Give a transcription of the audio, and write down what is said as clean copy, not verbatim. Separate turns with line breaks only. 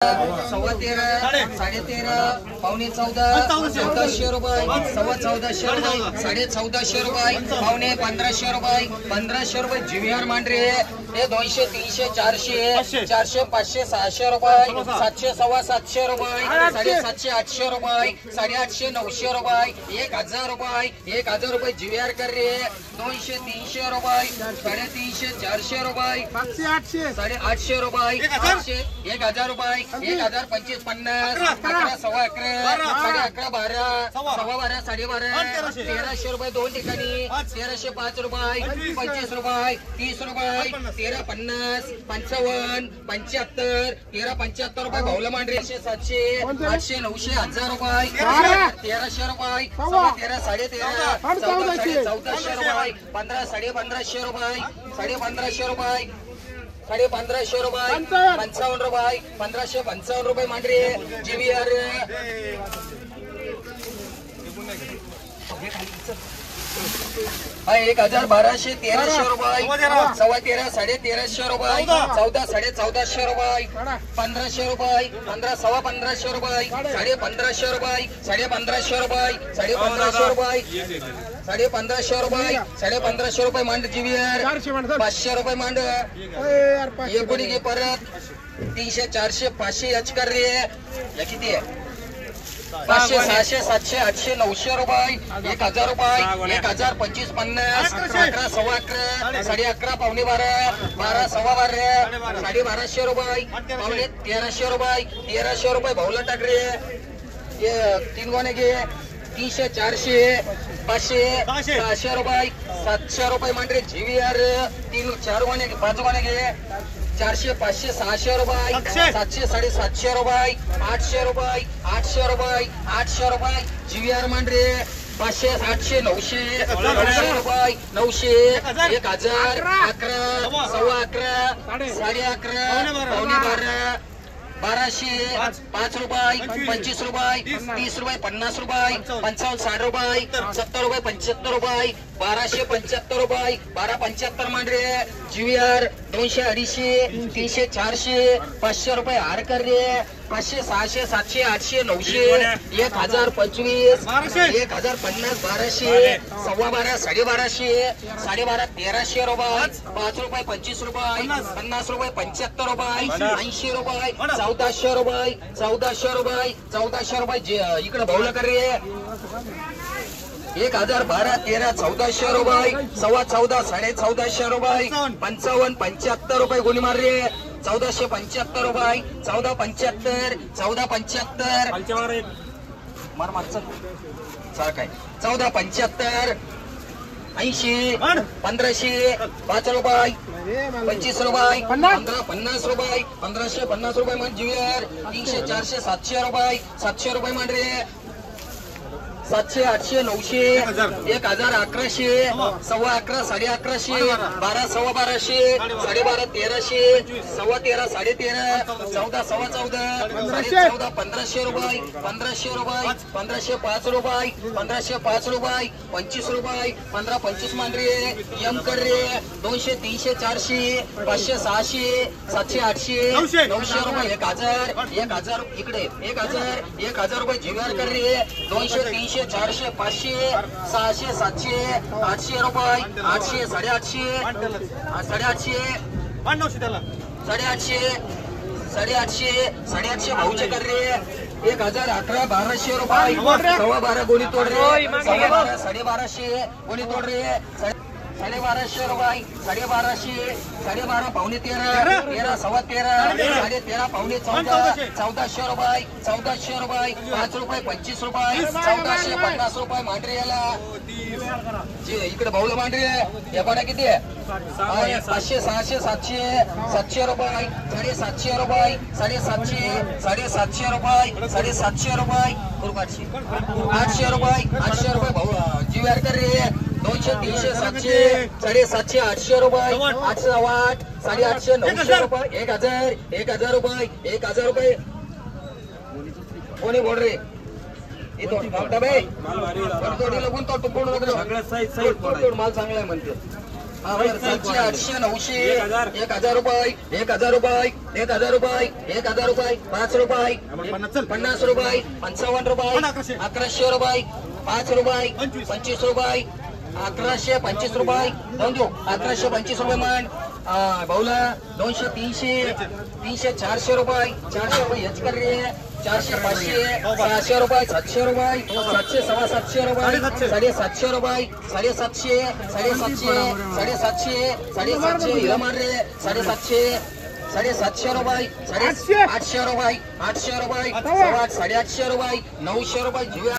सव्वा 13 साडे 13 पावणे 14 1400 रुपये सव्वा 1400 रुपये साडे 1400 रुपये पावणे 1500 रुपये 1500 रुपये जीवीआर मांडरे हे 200 300 400 400 500 600 रुपये 700 सव्वा 700 रुपये 750 800 रुपये 850 900 रुपये 1000 रुपये 1000 रुपये जीवीआर कर रे 200 300 रुपये 350 400 रुपये 700 800 रुपये 1000 रुपये 1025 50 11 सव्वा 11 साडे 11 12 सव्वा 12 साडे 12 1300 रुपये दोन ठिकाणी 1305 रुपये 25 रुपये 30 रुपये 1350 55 75 1375 रुपये भाऊला मांडरे 700 800 900 1000 रुपये 1300 रुपये 13 साडे 13 1400 रुपये 15 साडे 1500 रुपये साडे 1500 रुपये साडे 1500 रुपये 55 रुपये 1555 रुपये मांडरे जीवीआर 1200 1300 रुपये सव्वा 13 साडे 1300 रुपये 14 साडे 1400 रुपये 1500 रुपये 15 सव्वा 1500 रुपये साडे 1500 रुपये साडे 1500 रुपये साडे 1500 रुपये साडे 1500 रुपये साडे 1500 रुपये मांड जीवीआर 500 रुपये मांड ये पुढे घे परत 300 400 500 याच कर रे या किती आहे 500 600 700 800 900 रुपये 1000 रुपये 1000 25 50 11 सव्वा 11 साडे 11 पावणे 12 12 सव्वा 12 साडे 1200 रुपये पावणे 1300 रुपये 1300 रुपये भाऊला टाक रे ये तीन गोणे घे 300 400 500 600 रुपये 700 रुपये मांडरे जीवीआर 3 4 गोणे 5 गोणे घे 400 500 600 रुपये 700 750 रुपये 800 रुपये 800 रुपये 800 रुपये जीवीआर मांडरे 500 800 900 रुपये 900 1000 11 सव्वा 11 साडे 11 पावणे 12 1200 5 रुपये 25 रुपये 30 रुपये 50 रुपये 55 60 रुपये 70 रुपये 75 रुपये 1275 रुपये 1275 मांडरे जीवीआर 200 250 300 400 500 रुपये हार कर रे 500 600 700 800 900 1000 25 1050 1200 सव्वा 12 साडे 1200 साडे 12 1300 रुपये 5 रुपये 25 रुपये 50 रुपये 75 रुपये 80 रुपये 1400 रुपये 1400 रुपये इकडे भाऊला कर रे 1000 12 13 1400 रुपये सव्वा 14 साडे 1400 रुपये 55 75 रुपये गोली मार रे 1475 रुपये 1475 1475 मार मारचं चाल काय 1475 80 1500 5 रुपये 25 रुपये 50 रुपये 1550 रुपये मान जीवीआर 300 400 700 रुपये 700 रुपये मान रे 700 800 900 1000 1100 सव्वा 11 साडे 1100 12 सव्वा 1200 साडे 12 1300 सव्वा 13 साडे 13 14 सव्वा 14 साडे 14 1500 रुपये 1500 रुपये 1505 रुपये 1505 रुपये 25 रुपये 15 25 मांडरे एम कर रे 200 300 400 500 600 700 800 900 रुपये 1000 इकडे 1000 रुपये जीवीआर कर रे 200 300 400 500 600 700 800 रुपये 800 850 850 भाऊचे कर रे 1000 11 1200 रुपये सव्वा 12 गोली तोड रे सव्वा 12 साडे 1200 गोली तोड रे 1250 रुपये 1250 साडे 12 पावणे 13 13 सव्वा 13 साडे 13 पावणे 14 1400 रुपये 5 रुपये 25 रुपये 1450 रुपये मांडरे याला इकडे भाऊला मांडरे या पाड्या किती आहे 500 600 700 रुपये 750 रुपये 750 रुपये 750 रुपये 800 रुपये भाऊ जीवीआर कर रे 200 300 700 750 800 रुपये 808 850 900 रुपये 1000 रुपये 1000 रुपये कोणी बोल रे इथं माल चांगला आहे म्हणते 700 800 900 1000 रुपये 1000 रुपये 1000 रुपये 1000 रुपये 5 रुपये 50 रुपये 55 रुपये 1100 रुपये 5 रुपये 25 रुपये 1125 रुपये जाऊन देऊ 1125 रुपये मान भाऊला 200 300 300 400 रुपये 400 रुपये हेच कर रे 400 500 600 रुपये 700 रुपये 700 750 रुपये 750 रुपये 750 750 750 हिला मार रे 750 750 रुपये 800 रुपये 800 रुपये 800 रुपये 850 रुपये 900 रुपये